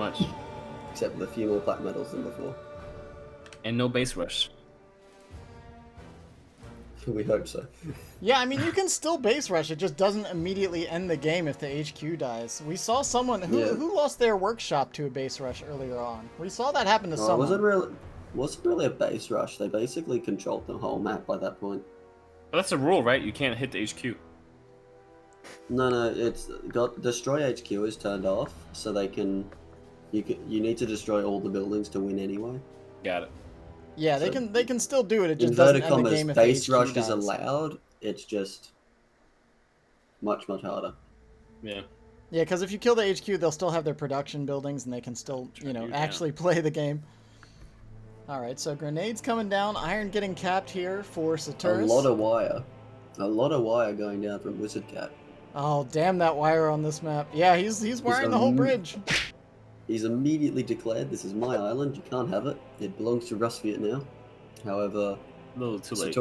much. Except with a few more plat medals than before. And no base rush. We hope so. Yeah, I mean, you can still base rush. It just doesn't immediately end the game if the HQ dies. We saw someone who lost their workshop to a base rush earlier on. We saw that happen to someone. Wasn't really a base rush. They basically controlled the whole map by that point. But that's a rule, right? You can't hit the HQ. No, it's got destroy HQ is turned off, so they can. You need to destroy all the buildings to win anyway. Got it. Yeah, they can still do it. It just doesn't end the game if base the HQ rush dies. is allowed. It's just much harder. Yeah. Yeah, because if you kill the HQ, they'll still have their production buildings, and they can still, actually play the game. All right, so grenades coming down, iron getting capped here for Saturas. A lot of wire going down from WizardCat. Oh, damn that wire on this map. Yeah, he's wiring the whole bridge. He's immediately declared, this is my island, you can't have it. It belongs to Rust now. However, A little too late.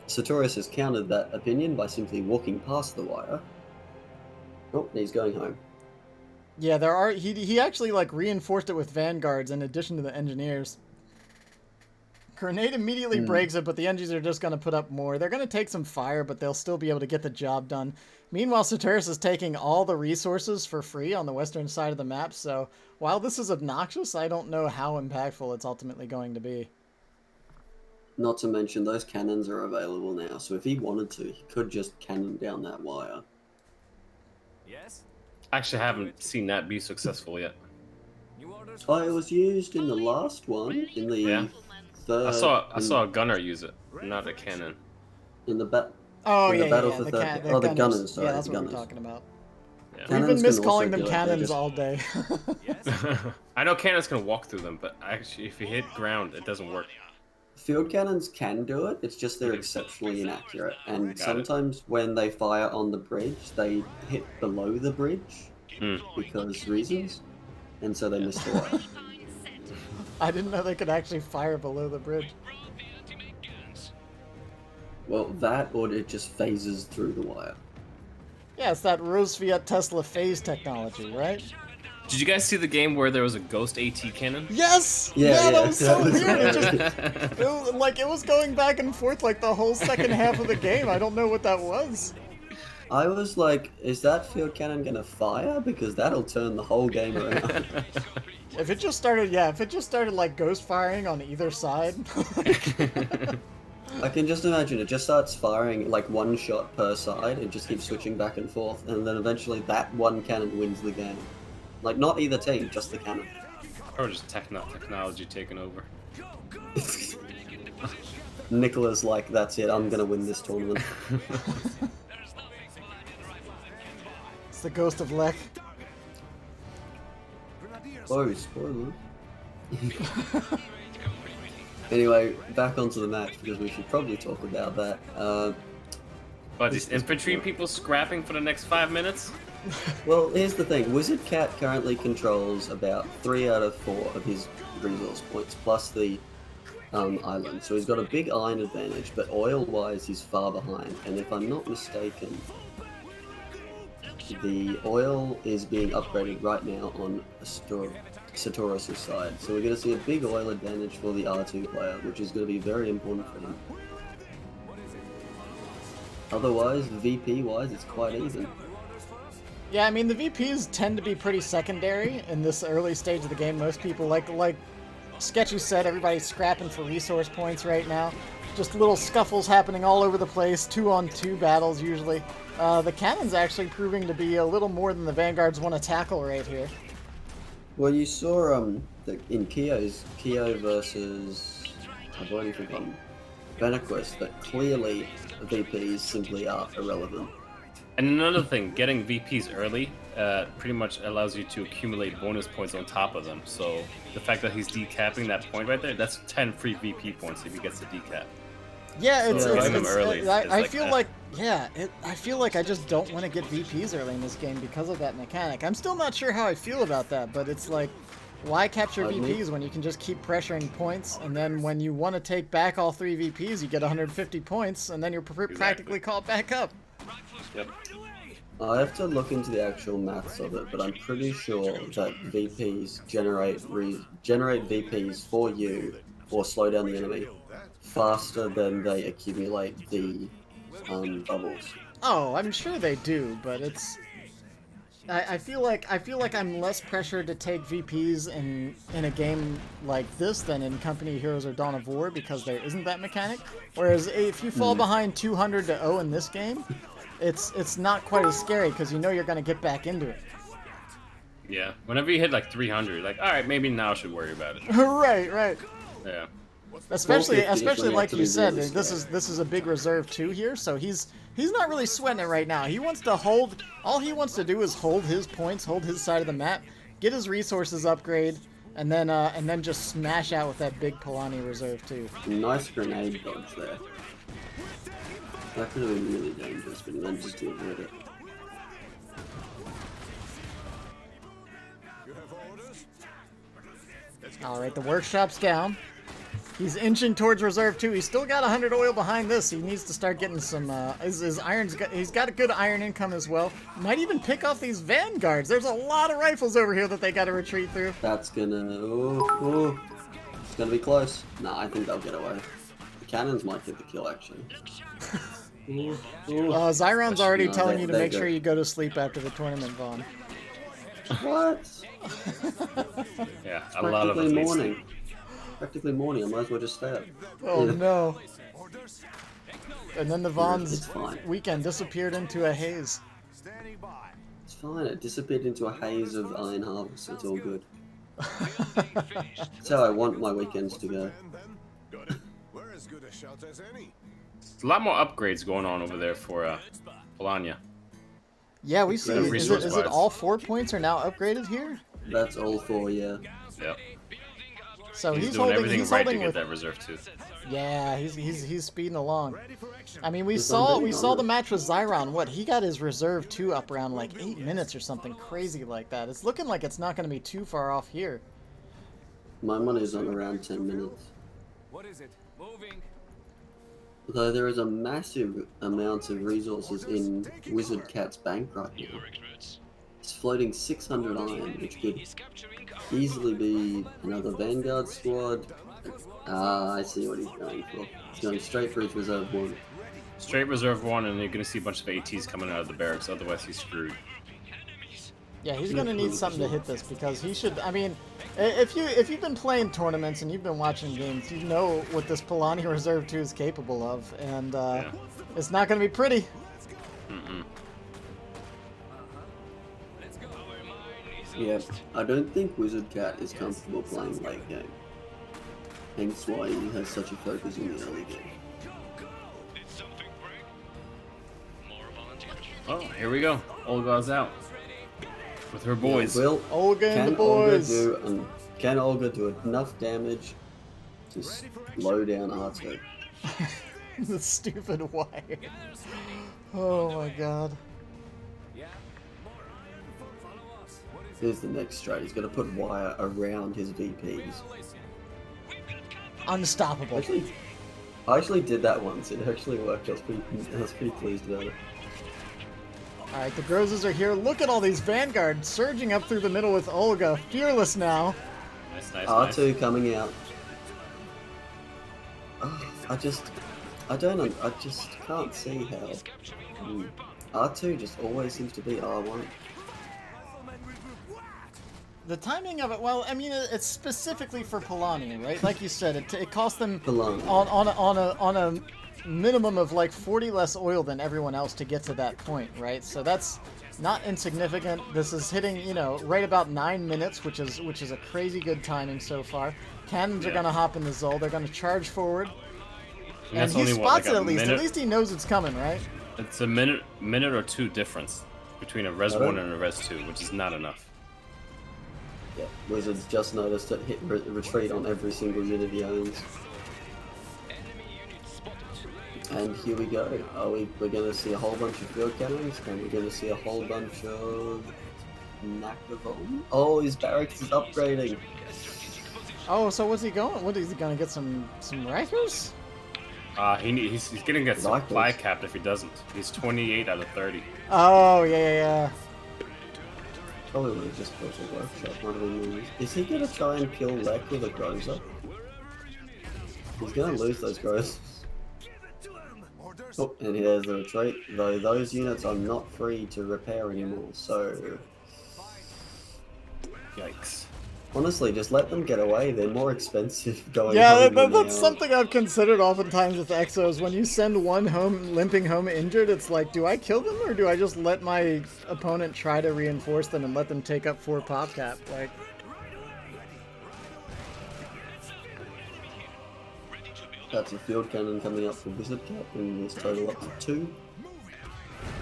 Saturas has countered that opinion by simply walking past the wire. Oh, and he's going home. Yeah, he actually reinforced it with vanguards in addition to the engineers. Grenade immediately breaks it, but the engineers are just going to put up more. They're going to take some fire, but they'll still be able to get the job done. Meanwhile, Saturas is taking all the resources for free on the western side of the map, so while this is obnoxious, I don't know how impactful it's ultimately going to be. Not to mention, those cannons are available now, so if he wanted to, he could just cannon down that wire. Yes? I actually haven't seen that be successful yet. Oh, it was used in the last one, in the third... I saw a gunner use it, not a cannon. In the battle. Oh, in yeah, the battle yeah, for the the gunners, sorry, yeah, that's the what gunners. we're talking about. Yeah. We've been Cannons can miscalling also them do it, cannons just- all day. I know cannons can walk through them, but actually, if you hit ground, it doesn't work. Field cannons can do it, it's just they're exceptionally inaccurate, and sometimes when they fire on the bridge, they hit below the bridge, because reasons, and so they miss the wire. I didn't know they could actually fire below the bridge. Well, that, or it just phases through the wire. Yeah, it's that Rose-Fiat Tesla phase technology, right? Did you guys see the game where there was a ghost AT cannon? Yes! Yeah, that was so that was weird. weird. It was going back and forth the whole second half of the game. I don't know what that was. I was like, is that field cannon gonna fire? Because that'll turn the whole game around. If it just started ghost firing on either side. I can just imagine it just starts firing one shot per side and just keeps switching back and forth, and then eventually that one cannon wins the game. Not either team, just the cannon. Or just technology taking over. Nicola's that's it, I'm gonna win this tournament. It's the ghost of Lek. Oh, spoiler. Anyway, back onto the match, because we should probably talk about that. But these infantry people scrapping for the next 5 minutes? Well, here's the thing. WizardCat currently controls about 3 out of 4 of his resource points, plus the island. So he's got a big iron advantage, but oil-wise he's far behind. And if I'm not mistaken, the oil is being upgraded right now on Saturas' side. So we're going to see a big oil advantage for the R2 player, which is going to be very important for him. Otherwise, VP-wise, it's quite even. Yeah, I mean, the VPs tend to be pretty secondary in this early stage of the game. Most people, like Sketchy said, everybody's scrapping for resource points right now. Just little scuffles happening all over the place, 2-on-2 battles usually. The cannon's actually proving to be a little more than the vanguards want to tackle right here. Well, you saw in Kyo versus, I've already forgotten, Venequist, that clearly VPs simply are irrelevant. And another thing, getting VPs early pretty much allows you to accumulate bonus points on top of them. So the fact that he's decapping that point right there, that's 10 free VP points if he gets the decap. Yeah, I feel like I just don't want to get VPs early in this game because of that mechanic. I'm still not sure how I feel about that, but it's like, why capture VPs when you can just keep pressuring points, and then when you want to take back all 3 VPs, you get 150 points, and then you're practically caught back up. Yep. I have to look into the actual maths of it, but I'm pretty sure that VPs generate VPs for you or slow down the enemy faster than they accumulate the bubbles. Oh, I'm sure they do, but it's. I feel like I'm less pressured to take VPs in a game like this than in Company of Heroes or Dawn of War because there isn't that mechanic. Whereas if you fall behind 200 to 0 in this game, it's not quite as scary because you know you're gonna get back into it. Yeah. Whenever you hit like 300, like, all right, maybe now I should worry about it. Right. Yeah. Especially 450 like you said, really this is a big reserve 2 here, so he's not really sweating it right now. He wants to hold. All he wants to do is hold his points, hold his side of the map, get his resources upgrade, and then just smash out with that big Polani reserve too. Nice grenade dodge there. That could have been really dangerous, but he managed to avoid it. All right, the workshop's down. He's inching towards reserve 2. He's still got 100 oil behind this. He needs to start getting some. His irons. He's got a good iron income as well. Might even pick off these vanguards. There's a lot of rifles over here that they got to retreat through. That's gonna. It's gonna be close. Nah, I think they'll get away. The cannons might get the kill actually. Zyron's already No, telling you to they're make good. sure you go to sleep after the tournament, Vaughn. What? Yeah. A lot of us Practically need morning. sleep. Practically morning. I might as well just stay up. Oh Yeah. no. And then the It's Vaughn's fine. weekend disappeared into a haze. It's fine. It disappeared into a haze of iron harvest. It's all good. That's how I want my weekends to go. There's a lot more upgrades going on over there for Polania. Yeah, we see. Is it resource-wise. all 4 points are now upgraded here? That's all for yeah. Yep. So He's he's doing holding. everything He's right to holding get with. that reserve too. Yeah, he's speeding along. I mean, we He's saw on the it. match with Zyron. What, he got his reserve 2 up around like 8 minutes or something crazy like that. It's looking like it's not going to be too far off here. My money's on around 10 minutes. What is it? Moving. Though there is a massive amount of resources in WizardCat's bank right now. It's floating 600 iron, which could easily be another Vanguard squad. Ah, I see what he's going for. He's going straight for his reserve 1. Straight reserve 1, and you're gonna see a bunch of ATs coming out of the barracks. Otherwise, he's screwed. Yeah, he's going to need something to hit this because he should. I mean, if you've been playing tournaments and you've been watching games, you know what this Polani Reserve 2 is capable of, and it's not going to be pretty. Mm-mm. Yeah, I don't think WizardCat is comfortable playing late game. Hence why he has such a focus in the early game. Oh, here we go. Olga's out with her boys. Will Olga and the can boys. can Olga do enough damage to slow down R2? The stupid wire. Oh my god. Here's the next strat. He's going to put wire around his VPs. Unstoppable. I actually did that once. It actually worked. I was pretty pleased about it. Alright, the Grozes are here. Look at all these Vanguards surging up through the middle with Olga. Fearless now. Nice. R2 coming out. I just can't see how. R2 just always seems to be R1. The timing of it, well, I mean, it's specifically for Polani, right? Like you said, it cost them Polani. on a minimum of like 40 less oil than everyone else to get to that point, right? So that's not insignificant. This is hitting, right about 9 minutes, which is a crazy good timing so far. Cannons are gonna hop in the Zol. They're gonna charge forward, and that's he only, spots like it a at least. minute? At least he knows it's coming, right? It's a minute or two difference between a res 1 and a res 2, which is not enough. Yeah, Wizards just noticed it hit retreat on every single unit he owns. And here we go. We're going to see a whole bunch of field cannons, and we're going to see a whole bunch of Nakavon. Oh, his barracks is upgrading. Oh, so what's he going? What is he gonna get? Some Rikers? He's gonna get Like supply this. capped if he doesn't. He's 28 out of 30. Oh, yeah. Probably would have just built a workshop. One of them moves. Is he gonna try and kill Lek with a Groza? He's gonna lose those Grozas. Oh, and here's the retreat. Though those units are not free to repair anymore, so Yikes. honestly, just let them get away. They're more expensive going Yeah, home than that's they are. something I've considered oftentimes with Exos. When you send one home limping home injured, it's like, do I kill them or do I just let my opponent try to reinforce them and let them take up 4 pop cap? Like, That's a field cannon coming up for WizardCat, bringing this total up to 2.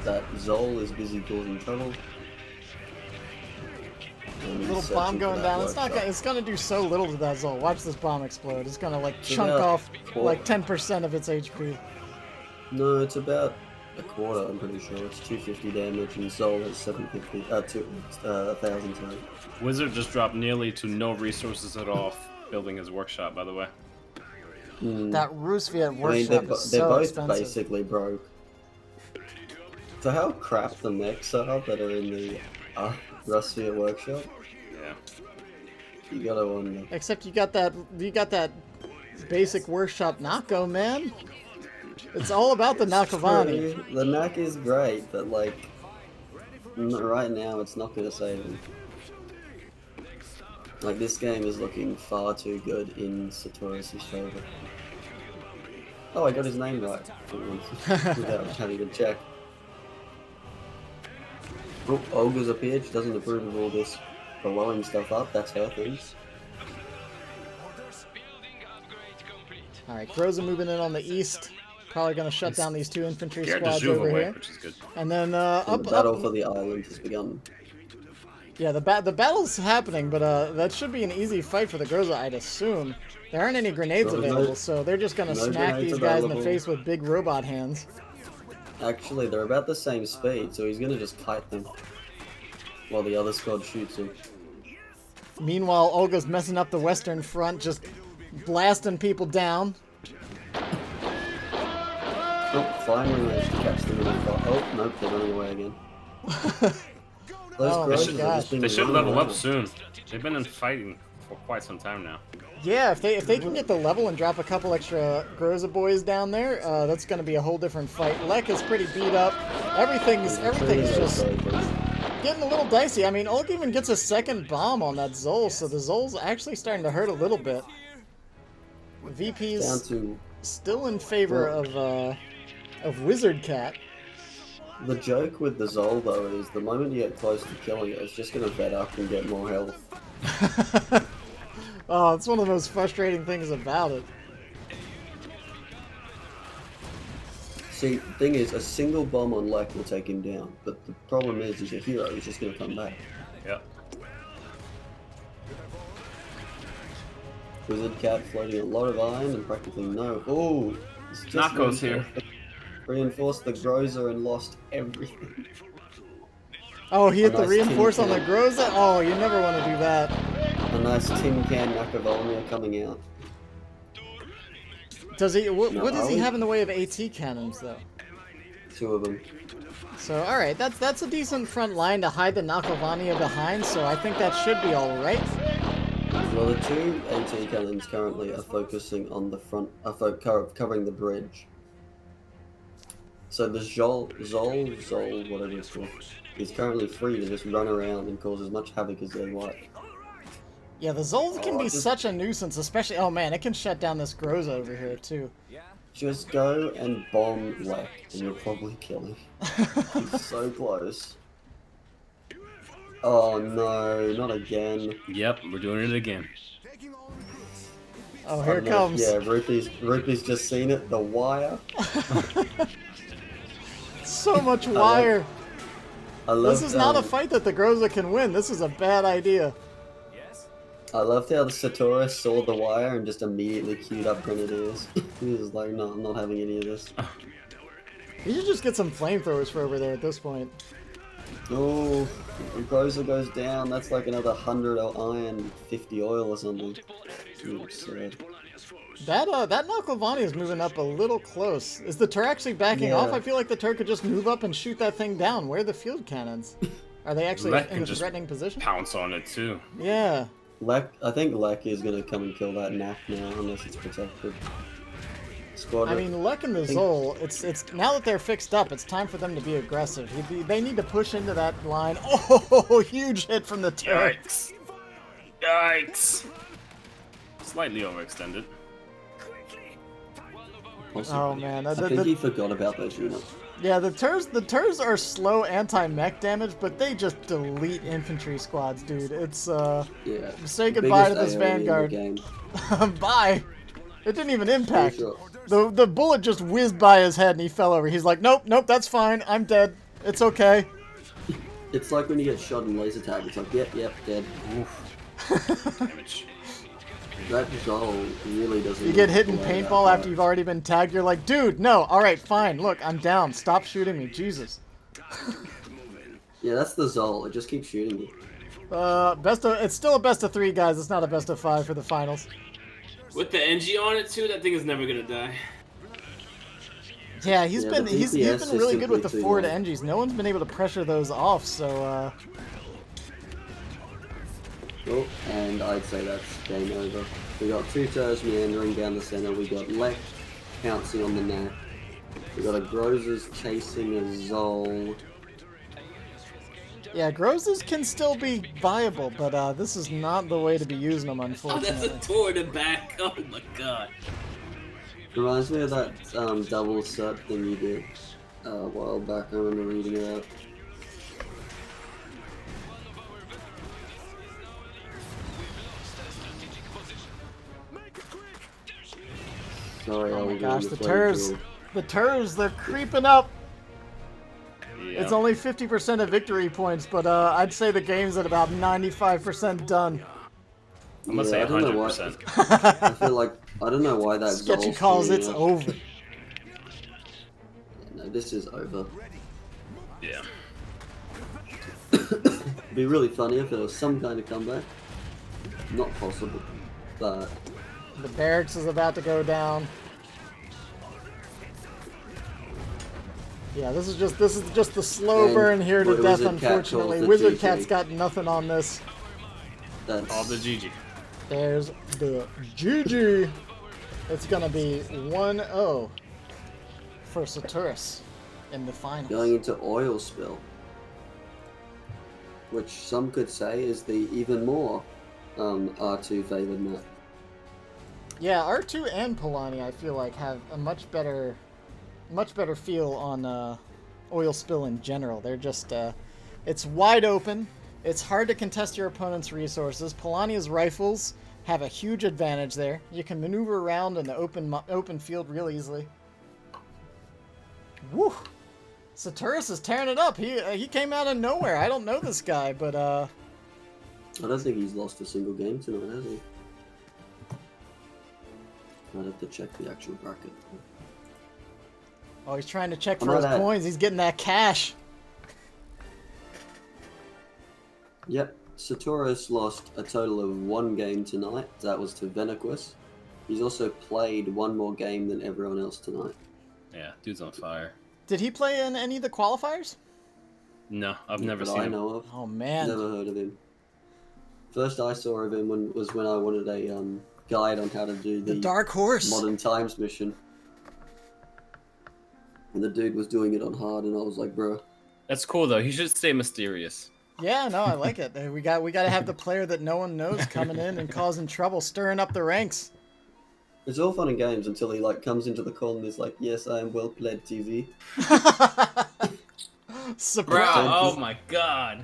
That Zol is busy causing trouble. And he's little searching bomb for going that down. It's not. workshop. It's gonna do so little to that Zol. Watch this bomb explode. It's gonna like chunk about off four- like 10% of its HP. No, it's about a quarter, I'm pretty sure. It's 250 damage and Zol has 750, 1,000, sorry. Wizard just dropped nearly to no resources at all building his workshop, by the way. That Roosevelt I mean, workshop they're is they're so both expensive. basically broke. For how crap the mechs are that are in the Roosevelt workshop, Yeah. you gotta wonder. Except you got that basic workshop Nako, man. It's all about the Nakovani. True, the knack is great, but like right now it's not gonna save him. Like this game is looking far too good in Saturas' favor. Oh, I got his name right for once, without having to check. Oh, Olga's appeared. She doesn't approve of all this blowing stuff up. That's her thing. All right, Groza moving in on the east. Probably gonna shut down these 2 infantry Scared the squads Juve over away, here. which is good. And then And the battle for the island has begun. Yeah, the battle's happening, but that should be an easy fight for the Groza, I'd assume. There aren't any grenades No, available, so they're just gonna no smack grenades these guys in the available. face with big robot hands. Actually, they're about the same speed, so he's gonna just kite them while the other squad shoots him. Meanwhile, Olga's messing up the western front, just blasting people down. Oh, finally managed to catch them in the fight. Oh, nope, they're running away again. Those Oh my Grozers are gosh. just being They should run level up around. soon. They've been in fighting for quite some time now. Yeah, if they can get the level and drop a couple extra Groza boys down there, that's gonna be a whole different fight. Lek is pretty beat up. Everything's just getting a little dicey. I mean, Olga even gets a second bomb on that Zol, so the Zol's actually starting to hurt a little bit. Down VP's to still in favor of WizardCat. the joke with the Zol though is the moment you get close to killing it, it's just gonna vet up and get more health. Oh, it's one of the most frustrating things about it. See, the thing is, a single bomb on Lek will take him down, but the problem is he's a hero, he's just gonna come back. Yep. WizardCat floating a lot of iron and practically no. Oh, it's just Nako's here. Reinforced the Groza and lost everything. Oh, he hit A the nice reinforce tin on the can. Groza? Oh, you never want to do that. A nice tin can Nakovolnia coming out. Does he? What No, does are he we? have in the way of AT cannons, though? 2 of them. So, all right, that's a decent front line to hide the Nakovania behind. So I think that should be all right. Well, the 2 AT cannons currently are focusing on the front, covering the bridge. So the Zol, whatever it's called, is currently free to just run around and cause as much havoc as they like. Yeah, the Zols can Oh, be just- such a nuisance, especially. Oh man, it can shut down this Groza over here too. Just go and bomb Lek, and you'll probably kill him. He's so close. Oh no, not again. Yep, we're doing it again. Oh, I here it don't know if- comes. Yeah, Rupee's just seen it. The wire. So much wire. I love. This is not a fight that the Groza can win. This is a bad idea. I loved how the Saturas saw the wire and just immediately queued up grenadiers. He was like, no, I'm not having any of this. You should just get some flamethrowers for over there at this point. Oh, the Groza goes down. That's like another 100 iron, 50 oil or something. It's absurd. That Olvadi is moving up a little close. Is the Tur actually backing off? Yeah. I feel like the Tur could just move up and shoot that thing down. Where are the field cannons? Are they actually Lek in can a just threatening position? pounce on it too. Yeah. I think Lek is going to come and kill that knack now, unless it's protected. Squad. I mean, Lek and the Zol, it's now that they're fixed up, it's time for them to be aggressive. They need to push into that line. Oh, huge hit from the Tur. Yikes! Yikes! Slightly overextended. Oh man, I think he forgot about those units. yeah, the Turs are slow anti-mech damage, but they just delete infantry squads, dude. It's Yeah. say goodbye to Biggest this AoE in the Vanguard. game. Bye. It didn't even impact. Sure. The bullet just whizzed by his head and he fell over. He's like, nope, that's fine. I'm dead. It's okay. It's like when you get shot in laser tag. It's like, yep, dead. Oof. Damage. That Zol really doesn't. You get hit in look the way paintball that after you've alrety been tagged. You're like, dude, no. All right, fine. Look, I'm down. Stop shooting me. Jesus. Yeah, that's the Zol. It just keeps shooting you. It's still a best of 3, guys. It's not a best of 5 for the finals. With the NG on it too, that thing is never gonna die. Yeah, he's Yeah, been the he's DPS been really good with the is simply too forward low. NGs. No one's been able to pressure those off, so Oh, and I'd say that's game over. We got two Turs meandering down the center. We got Lek pouncing on the knack. We got a Grozers chasing a Zol. yeah, Grozes can still be viable, but this is not the way to be using them, Oh, that's unfortunately. a tour in the back. Oh my god. Reminds me of that double cert thing you did a while back. I remember reading it out. Sorry, Oh my was gosh, doing the flame Turs, drill. the Turs, they're creeping up. Yeah. It's only 50% of victory points, but I'd say the game's at about 95% done. I'm gonna say I don't know why. 100%. I feel like I don't know why that Sketchy Zol's calls doing it's it. over. No, this is over. Yeah. It'd be really funny if there was some kind of comeback. Not possible, but The barracks is about to go down. Yeah, this is just the slow And burn here to death, WizardCat unfortunately. calls the WizardCat's GG. got nothing on this. that's All the GG. There's the GG. It's gonna be 1-0 for Saturas in the finals. going into oil spill, which some could say is the even more R2 favored map. Yeah, R2 and Polani, I feel like, have a much better feel on oil spill in general. They're just, it's wide open. It's hard to contest your opponent's resources. Polania's rifles have a huge advantage there. You can maneuver around in the open field real easily. Woo! Saturas is tearing it up. He came out of nowhere. I don't know this guy, but I don't think he's lost a single game tonight, has he? I'd have to check the actual bracket. oh, he's trying to check I'm for his not at- coins. He's getting that cash. Yep, Saturas lost a total of 1 game tonight. That was to Venequis. He's also played 1 more game than everyone else tonight. Yeah, dude's on fire. Did he play in any of the qualifiers? No, I've never that seen I him. know of. Oh man. Never heard of him. First I saw of him was when I wanted a guide on how to do The the Dark Horse. Modern Times mission. And the dude was doing it on hard, and I was like, bro. That's cool though. He should stay mysterious. Yeah, no, I like it. We got to have the player that no one knows coming in and causing trouble, stirring up the ranks. It's all fun and games until he like comes into the call and is like, yes, I am well played TV. Bro, Surprise! oh my god.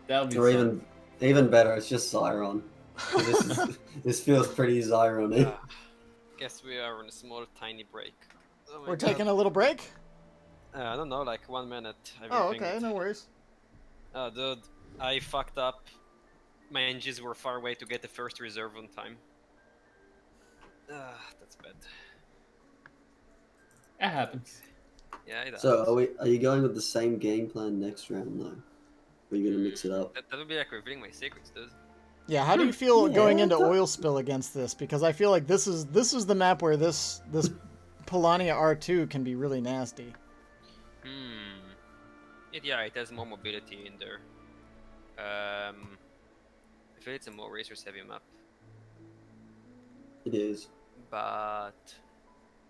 That would be Or fun. even better, it's just Zyron. This feels pretty Zyron-y. Guess we are on a small, tiny break. Oh my We're God. taking a little break. I don't know, like 1 minute. Oh, okay, no worries. Oh, dude, I fucked up. My engines were far away to get the first reserve on time. That's bad. That happens. Yeah, it does. So are you going with the same game plan next round though? Or are you gonna mix it up? That would be like revealing my secrets, dude. Yeah, how do you feel Yeah, going into it's a- oil spill against this? Because I feel like this is the map where this Polania R2 can be really nasty. Yeah, it has more mobility in there. I feel it's a more racers heavy map, It is. but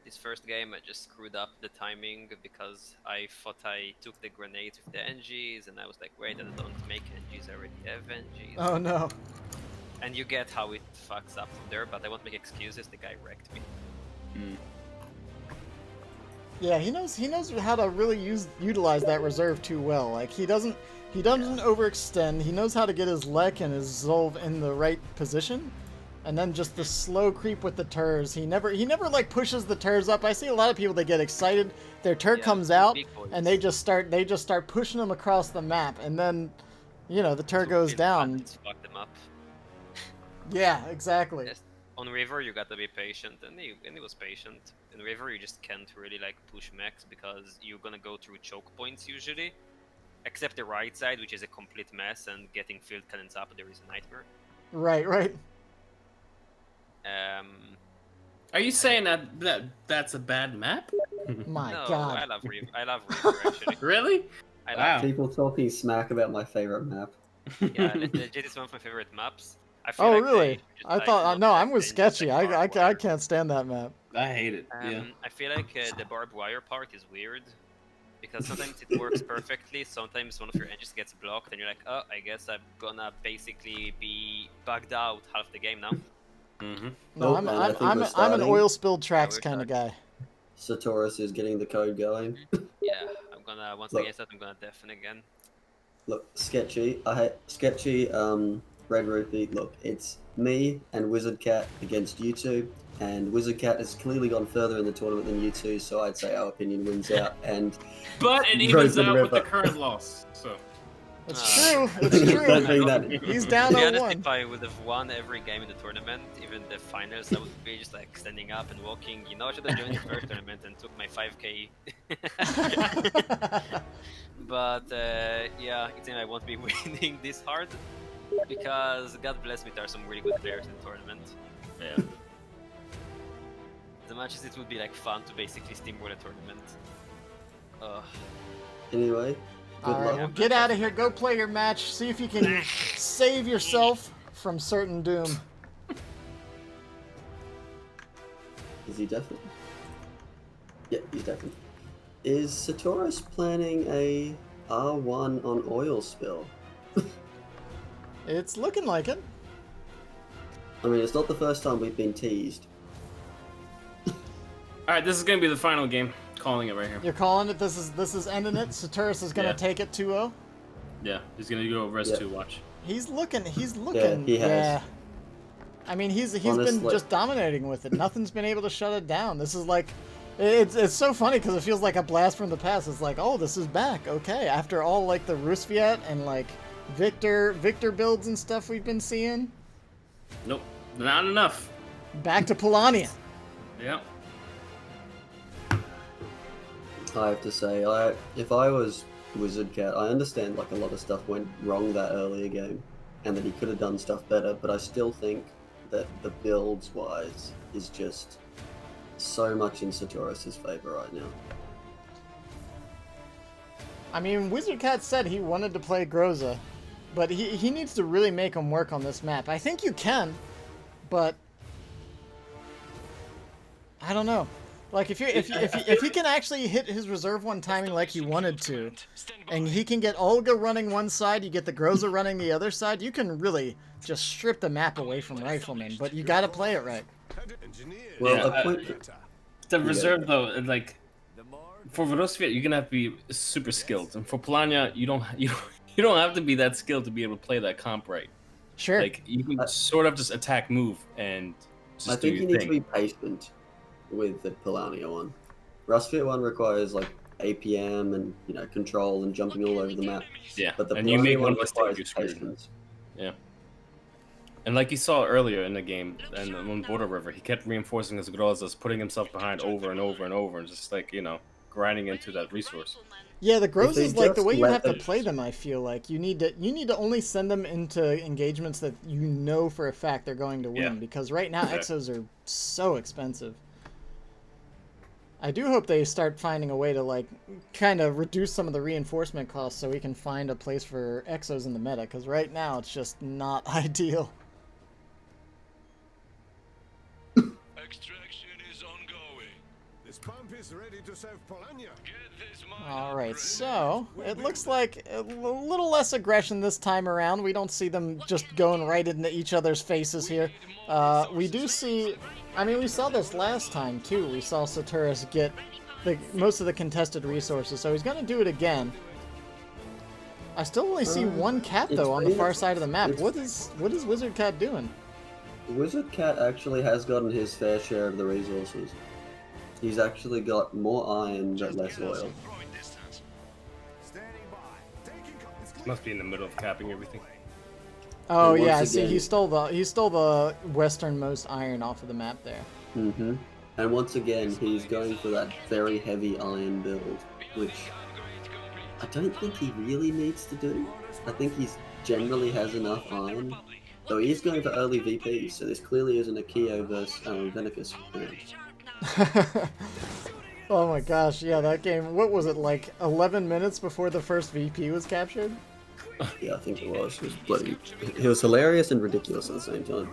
this first game I just screwed up the timing because I thought I took the grenades with the NGs and I was like, wait, I don't make NGs, I already have NGs. Oh no. And you get how it fucks up from there, but I won't make excuses, the guy wrecked me. Yeah, he knows how to really utilize that reserve too well. Like he doesn't overextend. He knows how to get his Lek and his Zolv in the right position. And then just the slow creep with the Turs. He never like pushes the Turs up. I see a lot of people that get excited. Their Tur comes out and they just start pushing them across the map, and then the Tur goes down. Fuck them up. Yeah, exactly. Yes. On River you gotta be patient, and he was patient. In River you just can't really like push mechs because you're gonna go through choke points usually. Except the right side, which is a complete mess, and getting field cannons up there is a nightmare. Right. Are you saying that's a bad map? My No, God. I love River actually. Really? I love Wow. People talking smack about my favorite map. Yeah, legit is one of my favorite maps. I feel Oh like really? they just, I like, thought not I'm with that Sketchy. barbed I wire. can't stand that map. I hate it. Yeah. I feel like the barbed wire part is weird because sometimes it works perfectly, sometimes one of your engines gets blocked, and you're like, oh, I guess I'm gonna basically be bugged out half the game now. Mm-hmm. No, Oh, and I think we're I'm an starting. oil spilled tracks we're kind of guy. Saturas is getting the code going. Yeah, I'm gonna once the game starts, I'm gonna deafen again. Look, Sketchy. Red-Rupee. Look, it's me and WizardCat against you two, and WizardCat has clearly gone further in the tournament than you two, so I'd say our opinion wins out. And But it Rose evens and out with the River. current loss. So It's true. It's Don't true. bring that in. He's down To be honest, 0-1. if I would have won every game in the tournament, even the finals, I would be just like standing up and walking. I should have joined the first tournament and took my 5k. But yeah, it seems I won't be winning this hard because God bless me, there are some really good players in the tournament. yeah. As much as it would be like fun to basically steamroll a tournament. Anyway, good All right, luck. well, get out of here. Go play your match. See if you can save yourself from certain doom. Is he definitely? Yeah, he's definitely. Is Saturas planning a R1 on oil spill? It's looking like it. I mean, it's not the first time we've been teased. All right, this is gonna be the final game. Calling it right here. You're calling it. This is ending it. Saturas is gonna Yeah. take it 2-0. Yeah, he's gonna go Res Yeah. 2. Watch. He's looking. Yeah, he has. Yeah. I mean, he's been Honestly. just dominating with it. Nothing's been able to shut it down. This is like, it's so funny because it feels like a blast from the past. It's like, oh, this is back. Okay, after all like the Rusviet and like Victor builds and stuff we've been seeing, Nope, not enough. back to Polania. Yeah. I have to say, if I was WizardCat, I understand like a lot of stuff went wrong that earlier game, and that he could have done stuff better. But I still think that the builds wise is just so much in Saturas' favor right now. I mean, WizardCat said he wanted to play Groza, but he needs to really make him work on this map. I think you can, but I don't know. Like if he can actually hit his reserve one timing like he wanted to, and he can get Olga running one side, you get the Groza running the other side, you can really just strip the map away from Rifleman. But you got to play it right. Well, Yeah, a point. The reserve though, like for Vorosviet, you're gonna have to be super skilled, and for Polania, you don't have to be that skilled to be able to play that comp right. Sure. Like you can sort of just attack, move, and just I do think your you need thing. to be patient with the Polania one. Rusviet one requires like APM and control and jumping all over the map. Yeah, But the and you make Polania one one mistake, requires you're screwed. patience. Yeah. And like you saw earlier in the game, and on Border River, he kept reinforcing his Grozas, putting himself behind over and over and over, and just like, grinding into that resource. Yeah, the grows they is like the just way you let have to them- play them. I feel like you need to only send them into engagements that you know for a fact they're going to win. Yeah. Because right now Okay. exos are so expensive. I do hope they start finding a way to like kind of reduce some of the reinforcement costs so we can find a place for exos in the meta. Because right now it's just not ideal. Extraction is ongoing. This pump is ready to serve Polania. Get this mine All right, upgraded. so it looks like a little less aggression this time around. We don't see them just going right into each other's faces here. We do see, I mean, we saw this last time too. We saw Saturas get most of the contested resources, so he's going to do it again. I still only see one cat though on the far side of the map. What is WizardCat doing? WizardCat actually has gotten his fair share of the resources. He's actually got more iron but less oil. Throwing distance. Standing by. Taking Must be in the middle of capping everything. Oh And yeah, I once see. again- He stole the westernmost iron off of the map there. Mm-hmm. And once again, he's going for that very heavy iron build, which I don't think he really needs to do. I think he's generally has enough iron. Though he is going for early VPs, so this clearly isn't a Keo versus Venicus round. Oh my gosh, yeah, that game, what was it, like 11 minutes before the first VP was captured? Yeah, I think it was. It was bloody. It was hilarious and ridiculous at the same time.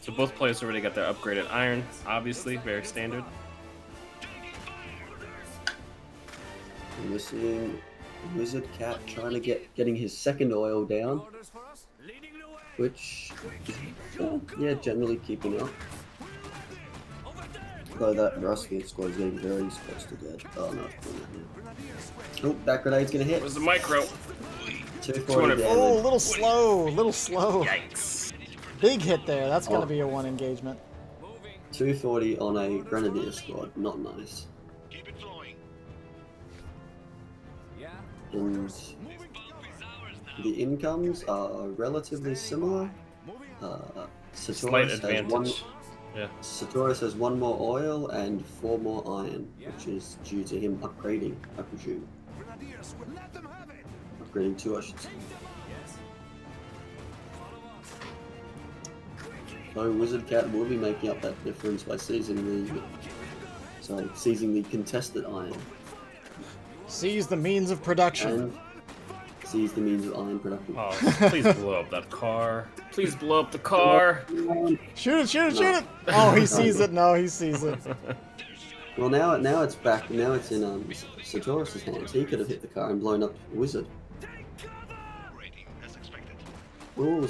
So both players already got their upgraded iron, obviously, very standard. And we're seeing WizardCat trying to getting his second oil down, orders for us. Leading the way. which, yeah, generally keeping up. Though that Rustfield squad is getting very close to dead. Oh no, it's going now. Oh, that grenade's gonna hit. Where's the micro? 240 damage. Oh, a little slow, Yikes. Big hit there, that's gonna be a one engagement. 240 on a Grenadier squad, not nice. Keep it flowing. Yeah. And the incomes are relatively similar. Slight Saturas has advantage. Yeah. Saturas has one more oil and 4 more iron, which is due to him upgrading, I presume. Grenadiers, let them have it. Upgrading 2, I should say. So WizardCat will be making up that difference by seizing the contested iron Seize the means of production. and seize the means of iron production. Oh, please blow up that car. Please blow up the car. Shoot it, shoot it, No. shoot it! Oh, he sees it, no, he sees it. Well, now it's back. Now it's in Saturas' hands. He could have hit the car and blown up Wizard. Rating as expected. Ooh,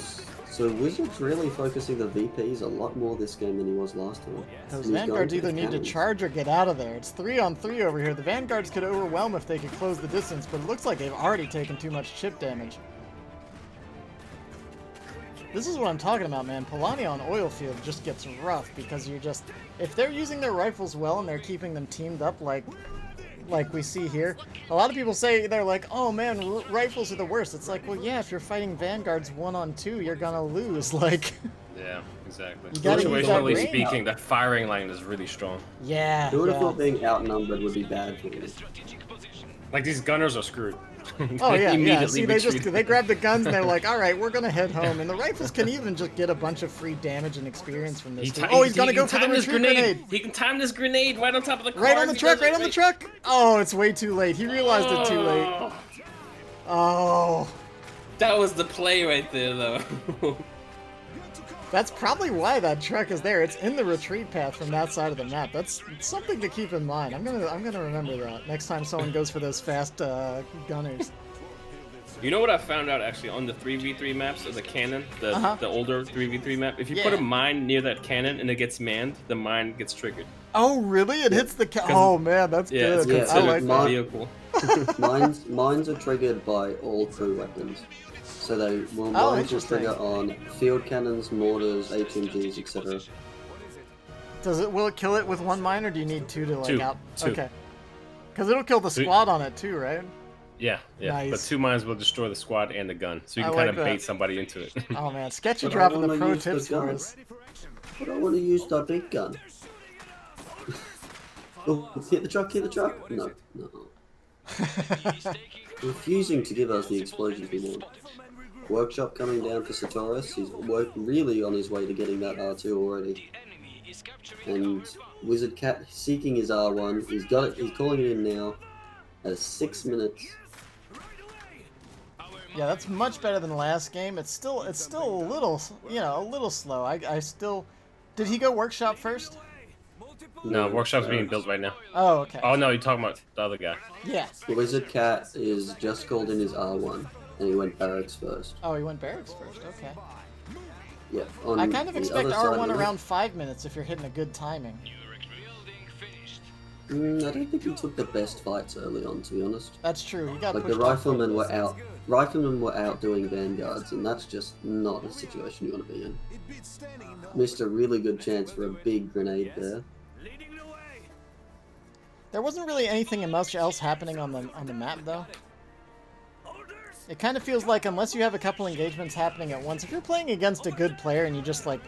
so Wizard's really focusing the VPs a lot more this game than he was last time. Those And he's going Vanguards for either the need to cannons. charge or get out of there. It's 3-on-3 over here. The Vanguards could overwhelm if they could close the distance, but it looks like they've already taken too much chip damage. This is what I'm talking about, man. Polania on oil field just gets rough because you're just... If they're using their rifles well and they're keeping them teamed up like we see here, a lot of people say, they're like, oh man, rifles are the worst. It's like, well, yeah, if you're fighting Vanguards 1-on-2, you're gonna lose. Like, Yeah, exactly. You gotta use that Situationally range. speaking, that firing line is really strong. yeah. Who would have yeah. thought being outnumbered would be bad for you? Like, these gunners are screwed. Oh yeah, yeah. Immediately See, retreat. they grab the guns and they're like, "All right, we're gonna head home." And the rifles can even just get a bunch of free damage and experience from this. Too. Oh, he's gonna go for the time this retreat grenade. He can time this grenade right on top of the car. Right on the He truck, does it right on the truck. Oh, it's way too late. He realized it too late. Oh, Oh, that was the play right there, though. that's probably why that truck is there. It's in the retreat path from that side of the map. That's something to keep in mind. I'm gonna remember that next time someone goes for those fast gunners. You know what I found out actually on the 3v3 maps of the cannon, the older 3v3 map? If you put Yeah. a mine near that cannon and it gets manned, the mine gets triggered. Oh, really? It hits the Oh man, that's Yeah, it's good. Yeah, I considered like a that. vehicle. Mines are triggered by all crew weapons. So they will Oh, mines will interesting. trigger on field cannons, mortars, HMGs, etc. Will it kill it with one mine, or do you need two to like Two. out? Two. Okay. Because it'll kill the Three. squad on it too, right? Yeah, yeah. But Nice. 2 mines will destroy the squad and the gun, so you I can like kind of that. bait somebody into it. Oh man, Sketchy But I dropping the wanna pro use the tips for gun. us. But I want to use the big gun. Oh, hit the truck, hit the truck! No, no. Refusing to give us the explosions we want. Workshop coming down for Saturas. He's really on his way to getting that R2 already. And WizardCat seeking his R1. He's got it. He's calling it in now. At 6 minutes. Yeah, that's much better than the last game. It's still a little, a little slow. I still. Did he go workshop first? No, workshop's being built right now. Oh, okay. Oh no, you're talking about the other guy. Yeah. WizardCat is just called in his R1, and he went barracks first. Oh, he went barracks first. Okay. Yeah. On I kind of the expect other side R1 of it- around 5 minutes if you're hitting a good timing. I don't think he took the best fights early on, to be honest. That's true. He got Like the pushed off riflemen quick. were out doing vanguards, and that's just not a situation you want to be in. Missed a really good chance for a big grenade there. There wasn't really anything much else happening on the map though. It kind of feels like unless you have a couple engagements happening at once, if you're playing against a good player and you just like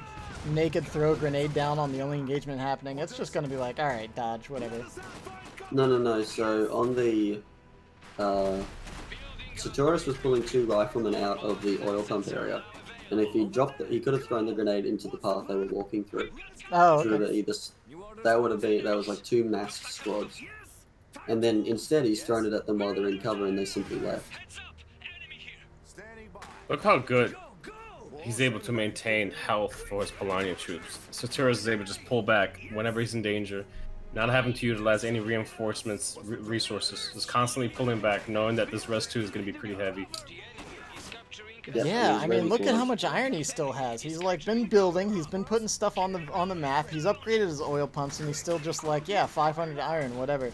naked throw a grenade down on the only engagement happening, it's just gonna be like, all right, dodge, whatever. No. So on the Saturas was pulling 2 riflemen out of the oil pump area, and if he dropped it, he could have thrown the grenade into the path they were walking through. Oh, Should have okay. that would have been, that was like 2 masked squads. And then instead he's thrown it at them while they're in cover and they simply left. Look how good he's able to maintain health for his Polania troops. Saturas is able to just pull back whenever he's in danger, not having to utilize any reinforcements, resources, just constantly pulling back, knowing that this Res 2 is going to be pretty heavy. Yeah, he's I ready mean, look for at it. how much iron he still has. He's like been building, he's been putting stuff on the map, he's upgraded his oil pumps, and he's still just like, yeah, 500 iron, whatever.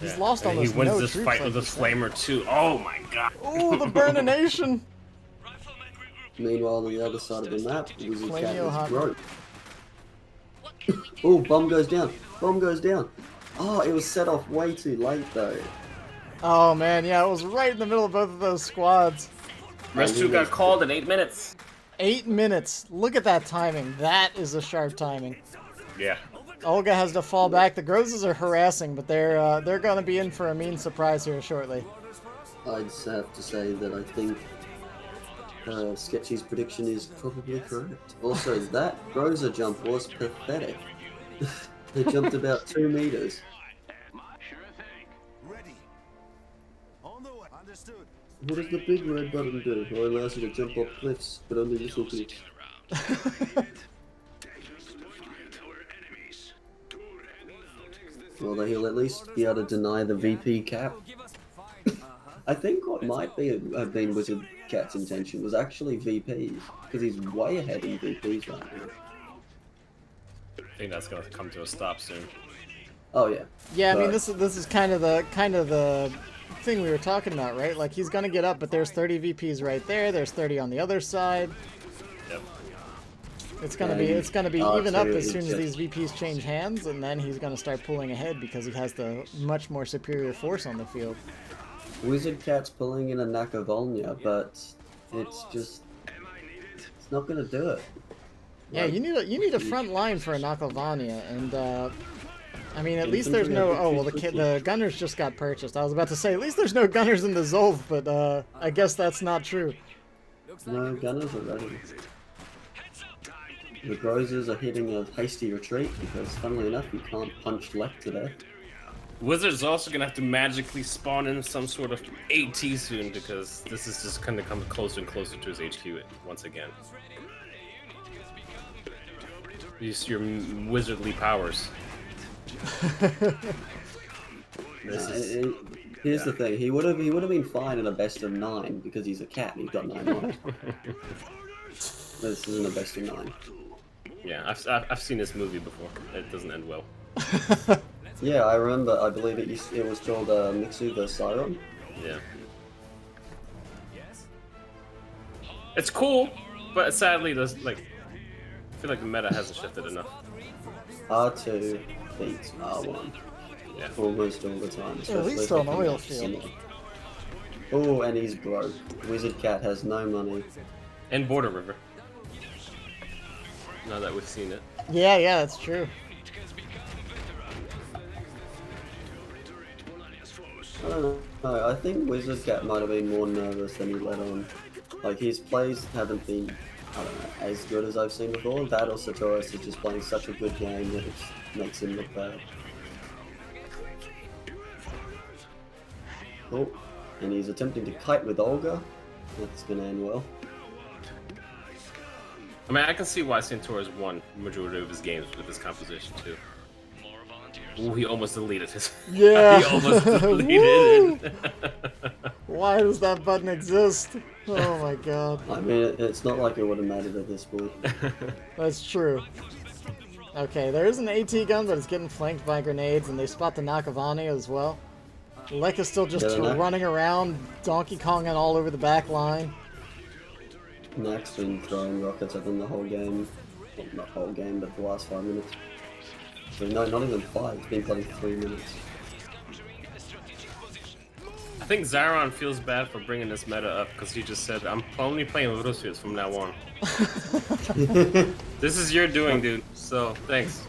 He's lost And almost he wins no this troops, fight like with his you said. flamer too. Oh my god! Ooh, the Burnination! Meanwhile, on the other side of the map, WizardCat Flamio is hot. broke. Oh, bomb goes down. Bomb goes down. Oh, it was set off way too late though. Oh man, yeah, it was right in the middle of both of those squads. Res 2 got called in 8 minutes. 8 minutes. Look at that timing. That is a sharp timing. Yeah. Olga has to fall back. The Grozes are harassing, but they're gonna be in for a mean surprise here shortly. I'd have to say that I think Sketchy's prediction is probably correct. Also, that Groza jump was pathetic. They jumped about 2 meters. Ready. On the way. Understood. What does the big red button do? It allows you to jump off cliffs, but only little cliffs. Well, he'll at least be able to deny the VP cap. I think what might have been WizardCat's intention was actually VPs, because he's way ahead in VPs right now. I think that's gonna come to a stop soon. Oh yeah. Yeah, I mean But- this is kind of the thing we were talking about, right? Like he's gonna get up, but there's 30 VPs right there. There's 30 on the other side. Yep. It's gonna be even up as soon as these VPs change hands, and then he's gonna start pulling ahead because he has the much more superior force on the field. WizardCat's pulling in a Nakovolnya, but it's just it's not gonna do it. Yeah, Like, you need a front line for a Nakovania, and I mean at least Infantry there's no. and Oh well, infantry. the gunners just got purchased. I was about to say at least there's no gunners in the Zolv, but I guess that's not true. No gunners are ready. The Grozers are hitting a hasty retreat because, funnily enough, you can't punch left to death. Wizard's also gonna have to magically spawn in some sort of AT soon because this is just gonna come closer and closer to his HQ once again. Use your wizardly powers. Here's the thing: he would have been fine in a best of 9 because he's a cat and he's got 9 lives. This isn't a best of 9. Yeah, I've seen this movie before. It doesn't end well. Yeah, I remember. I believe it was called Mixu vs. Siron. Yeah. It's cool, but sadly, there's like, I feel like the meta hasn't shifted enough. R2 beats R1 Yeah. almost all the time. especially least if on they oil can field. match someone. Oh, and he's broke. WizardCat has no money. And Border River. Now that we've seen it. Yeah, that's true. I don't know. I think WizardCat might have been more nervous than he let on. Like, his plays haven't been, I don't know, as good as I've seen before. That or Saturas is just playing such a good game that it makes him look bad. Oh, and he's attempting to kite with Olga. That's gonna end well. I mean, I can see why Saturas won the majority of his games with this composition too. More volunteers. Ooh, he almost deleted his. Yeah. He almost deleted it. Why does that button exist? Oh my god. I mean, it's not like it would have mattered at this point. That's true. Okay, there is an AT gun, but it's getting flanked by grenades, and they spot the Nakavani as well. Lek is still just Yeah, they're not- running around, Donkey Konging all over the back line. Nak's been throwing rockets at them the whole game. Well, not whole game, but the last 5 minutes. So no, not even 5. It's been playing 3 minutes. I think Zyron feels bad for bringing this meta up because he just said, "I'm only playing Lucius from now on." This is your doing, dude. So thanks.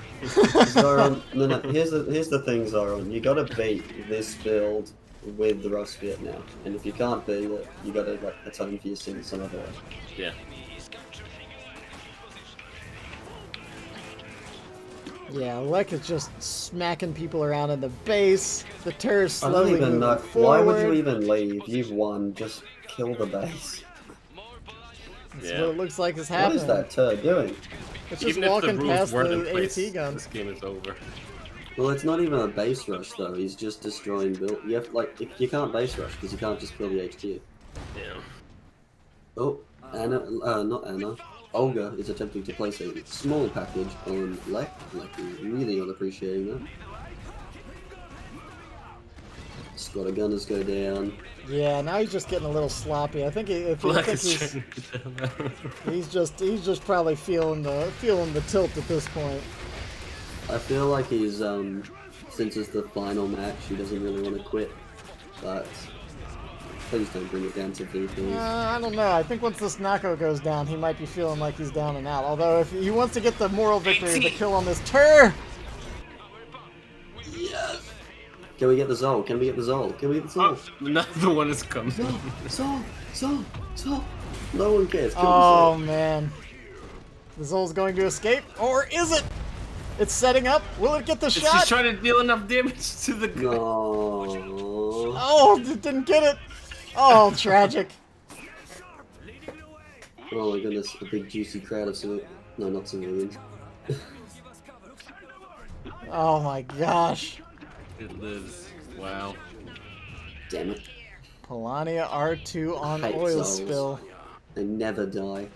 Zoran, no. Here's the thing, Zoran. You gotta beat this build with the Rust Fiat now, and if you can't beat it, you gotta like atone for your sins some other way. Yeah. Yeah, Lek is just smacking people around in the base. The turret's I don't slowly even moving know. forward. Why would you even leave? You've won. Just kill the base. That's Yeah. what it looks like is What happening. is that turd doing? It's just Even if the walking rules past weren't in the place, AT gun. this game is over. Well, it's not even a base rush though. He's just destroying build. You have you can't base rush because you can't just kill the HQ. Yeah. Oh, Anna, not Anna. Olga is attempting to place a small package on Lek. Lek is really not appreciating that. Squatter gunners go down. Yeah, now he's just getting a little sloppy. I think he's just probably feeling the tilt at this point. I feel like he's since it's the final match, he doesn't really want to quit. But please don't bring it down to VP. I don't know. I think once this Nako goes down, he might be feeling like he's down and out. Although if he wants to get the moral victory, the kill on this Tur. Yes. Can we get the Zol? Can we get the Zol? Can we get the Zol? Another one is coming. Zol! No one cares. Kill Oh the Zol. man, the Zol's going to escape, or is it? It's setting up. Will it get the She's shot? trying to deal enough damage to the. No. Oh, it didn't get it. Oh, tragic. Oh my goodness, a big juicy crowd of civilians. No, not civilians. Oh my gosh. It lives. Wow. Damn it. Polania R2 on hate oil Zols. spill. They never die.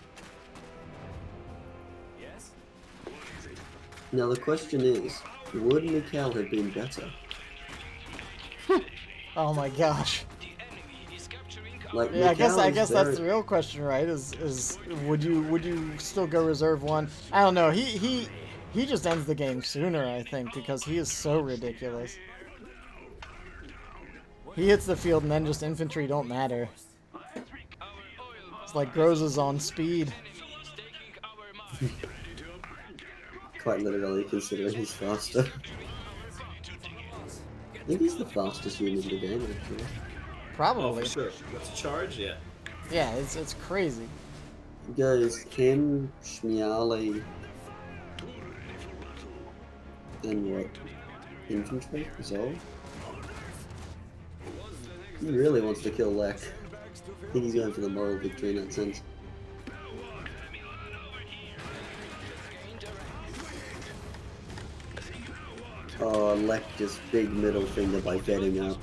Now the question is, would Mikhail have been better? Oh my gosh. Like, Yeah, I Mikhail guess is that's very- the real question, right? Is would you still go reserve one? I don't know. He just ends the game sooner, I think, because he is so ridiculous. He hits the field and then just infantry don't matter. It's like Groza is on speed. Quite literally, considering he's faster. I think he's the fastest human in the game, actually. Probably. sure. Let's charge, yeah. Yeah, it's crazy. He goes him, Shmiali, and what? Infantry? Zol? He really wants to kill Lek. I think he's going for the moral victory in that sense. Oh, Lek just big middle finger by getting up.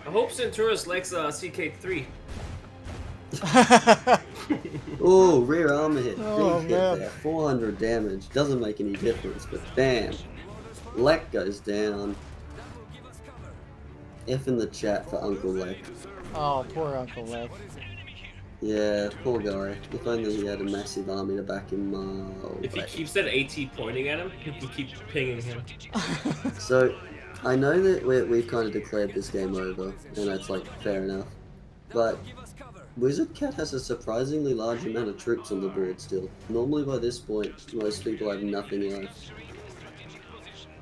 I hope Saturas likes CK3. Oh, rear armor hit. Oh, Big hit man. there. 400 damage. Doesn't make any difference, but bam. Lek goes down. F in the chat for Uncle Lek. Oh, poor Uncle Lek. Yeah, poor guy. If only he had a massive army to back him. If he keeps that AT pointing at him, he can keep pinging him. So, I know that we've kind of declared this game over, and that's like fair enough. But WizardCat has a surprisingly large amount of troops on the board still. Normally by this point, most people have nothing left.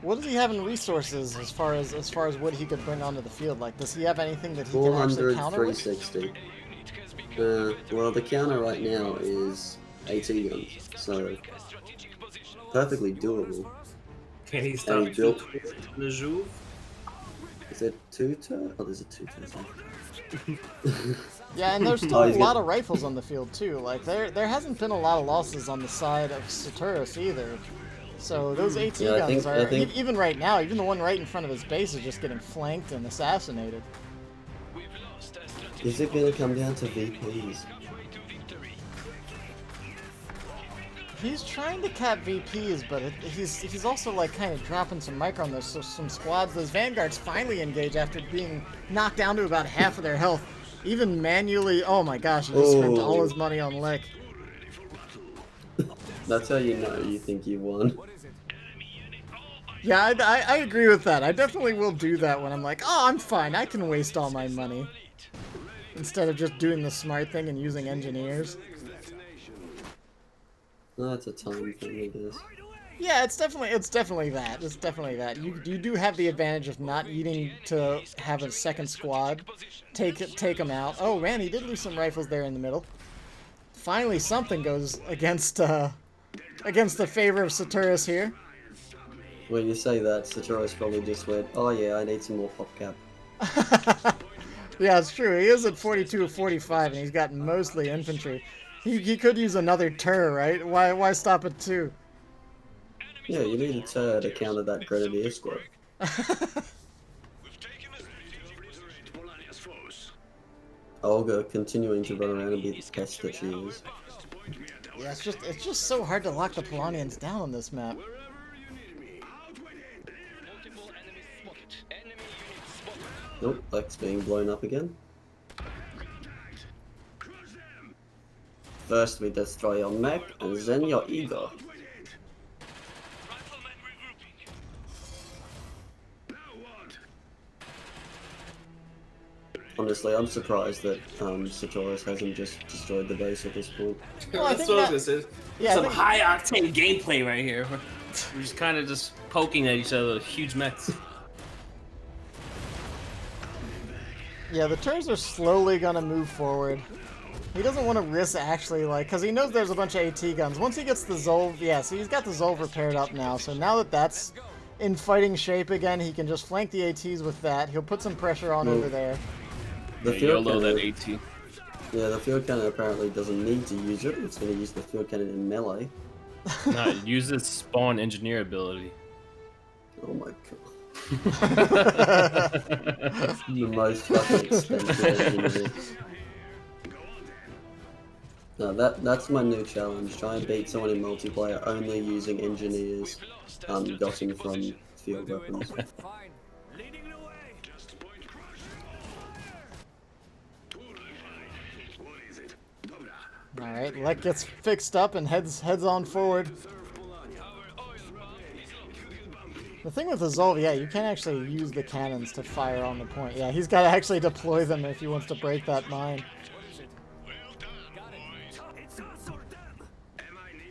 What does he have in resources as far as what he could bring onto the field? Like, does he have anything that he can 400, actually counter with? 360. Well, the counter right now is AT guns, so perfectly doable. Can he And stop he built. the Jouve? Is there two turrets? Oh, there's a two turret. Yeah, and there's still Oh, a he's lot got- of rifles on the field too. Like there hasn't been a lot of losses on the side of Saturas either. So those AT Yeah, I guns think- I are think- even right now, even the one right in front of his base is just getting flanked and assassinated. Is it gonna come down to VPs? He's trying to cap VPs, but he's also like kind of dropping some micro on those some squads. Those vanguards finally engage after being knocked down to about half of their health. Even manually, oh my gosh, he just spent all his money on Lick. That's how you know you think you won. Yeah, I agree with that. I definitely will do that when I'm like, oh, I'm fine. I can waste all my money. Instead of just doing the smart thing and using engineers. No, that's a time thing, I guess. Yeah, it's definitely that. It's definitely that. You do have the advantage of not needing to have a second squad take them out. Oh man, he did lose some rifles there in the middle. Finally, something goes against the favor of Saturas here. When you say that, Saturas probably just went, oh yeah, I need some more pop cap. Yeah, it's true. He is at 42 of 45, and he's got mostly infantry. He could use another tur, right? Why stop at 2? Yeah, you need a turret to counter that grenadier squad. Olga continuing to run around and be the pest that she is. Yeah, it's just so hard to lock the Polonians down on this map. Nope, Lex being blown up again. First we destroy your mech, and then your ego. Honestly, I'm surprised that Saturas hasn't just destroyed the base at this point. Well, I That's think what I was that- gonna say. Yeah, I Some think- high octane gameplay right here. We're just kind of just poking at each other with huge mechs. Yeah, the turns are slowly gonna move forward. He doesn't want to risk actually, like, because he knows there's a bunch of AT guns. Once he gets the Zolv, yeah, so he's got the Zolv repaired up now. So now that that's in fighting shape again, he can just flank the ATs with that. He'll put some pressure on over there. The Yeah, field YOLO cannon, that AT. yeah, the field cannon apparently doesn't need to use it. It's going to use the field cannon in melee. Nah, it uses spawn engineer ability. Oh my god. The most fucking expensive engineer. No, that's my new challenge. Try and beat someone in multiplayer only using engineers gotten from field weapons. Fine. Leading the way. Alright, Lek gets fixed up and heads on forward. The thing with the Zolv, yeah, you can't actually use the cannons to fire on the point. Yeah, he's got to actually deploy them if he wants to break that mine.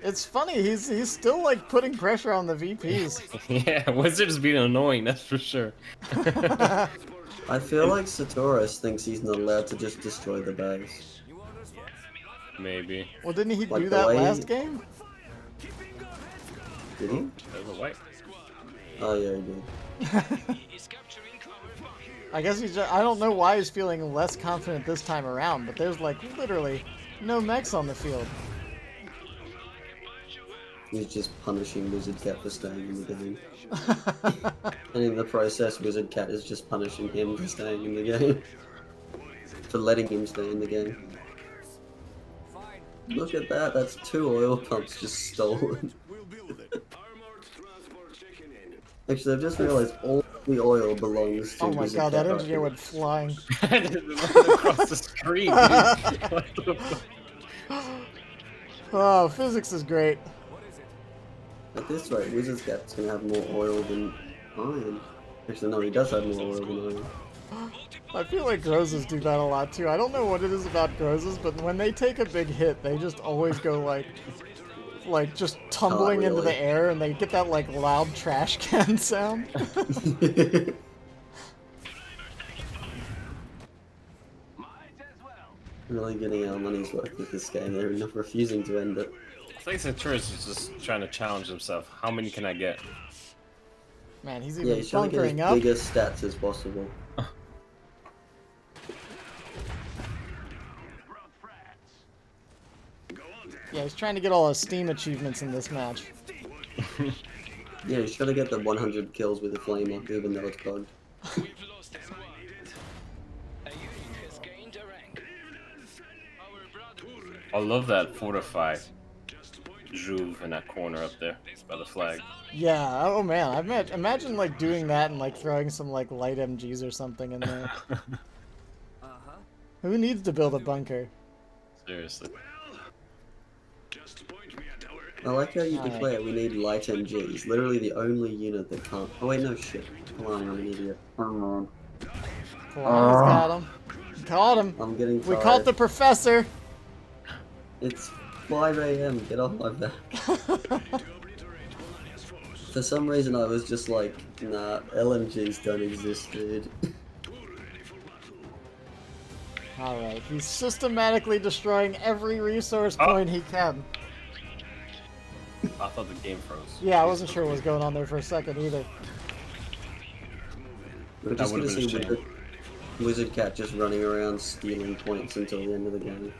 It's funny, he's still like putting pressure on the VPs. Yeah, Wizard's being annoying, that's for sure. I feel like Saturas thinks he's not allowed to just destroy the base. Maybe. Well, didn't he Like do the that way- last game? Did he? There's a white. Oh yeah, he did. I guess he's just, I don't know why he's feeling less confident this time around, but there's like literally no mechs on the field. He's just punishing WizardCat for staying in the game. And in the process, WizardCat is just punishing him for staying in the game. For letting him stay in the game. Look at that, that's 2 oil pumps just stolen. Actually, I've just realized all the oil belongs to Oh my WizardCat god, that right engineer now. went flying. Across the screen, dude. What the fuck? Oh, physics is great. At this rate, WizardCat's gonna have more oil than iron. Actually, no, he does have more oil than iron. I feel like Grozes do that a lot too. I don't know what it is about Grozes, but when they take a big hit, they just always go like like just tumbling into the really. air, and they get that like loud trash can sound. Really getting our money's worth with this game. They're not refusing to end it. I think Saturas is just trying to challenge himself. How many can I get? Man, he's Yeah, even he's trying to get bunkering as up. biggest stats as possible. Yeah, he's trying to get all his Steam achievements in this match. Yeah, he's trying to get the 100 kills with the flamer, even though it's bugged. We've lost one. A unit has gained a rank. Our brothers. I love that fortified Juve in that corner up there by the flag. Yeah, oh man, imagine like doing that and like throwing some like light MGs or something in there. Who needs to build a bunker? Seriously. I like how you Alright. declare we need light MGs. Literally the only unit that can't. Oh wait, no shit. Come on, I'm an idiot. Come on. Come on, he's got him. Caught him. I'm getting We tired. caught the professor. It's 5 AM. Get off my back. For some reason, I was just like, nah, LMGs don't exist, dude. Alright, he's systematically destroying every resource point he can. I thought the game froze. Yeah, I wasn't sure what was going on there for a second either. We're That just gonna would've been see a shame. WizardCat just running around stealing points until the end of the game.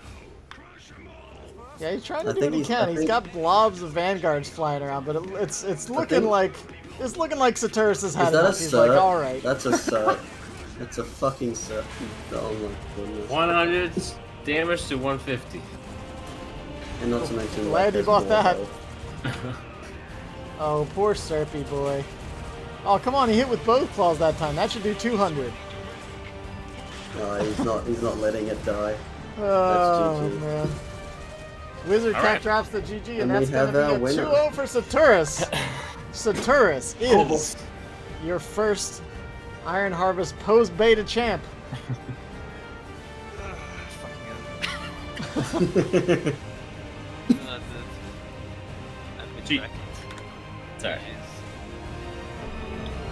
Yeah, he's trying to I do think what he he's- can. I He's think- got blobs of vanguards flying around, but it's looking think- like Saturas has had Is that a enough. He's like, cert? all right. That's a cert. That's a fucking cert. Oh my goodness. 100 damage to 150. And not to mention, Glad like, you there's bought more that. health. Oh, poor Serpy boy. Oh, come on, he hit with both claws that time. That should do 200. No, he's not letting it die. Oh, GG. man. WizardCat Alright. drops the GG, and And that's we going to have be our a winner. 2-0 for Saturas. Saturas is your first Iron Harvest post-beta champ. I've been Gee. tracking. Sorry.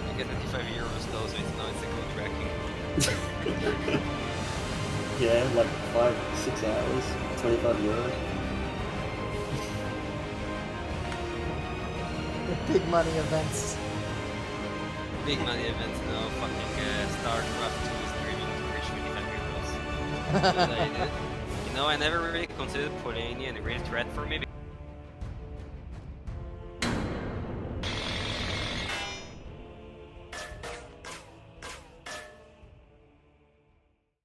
I get 95 euros though, so now it's a good tracking. Yeah, like 5-6 hours, 25 euros. The big money events. Big money events now, fucking StarCraft 2 is streaming to reach 25 euros. But I never really considered Polania a real threat for me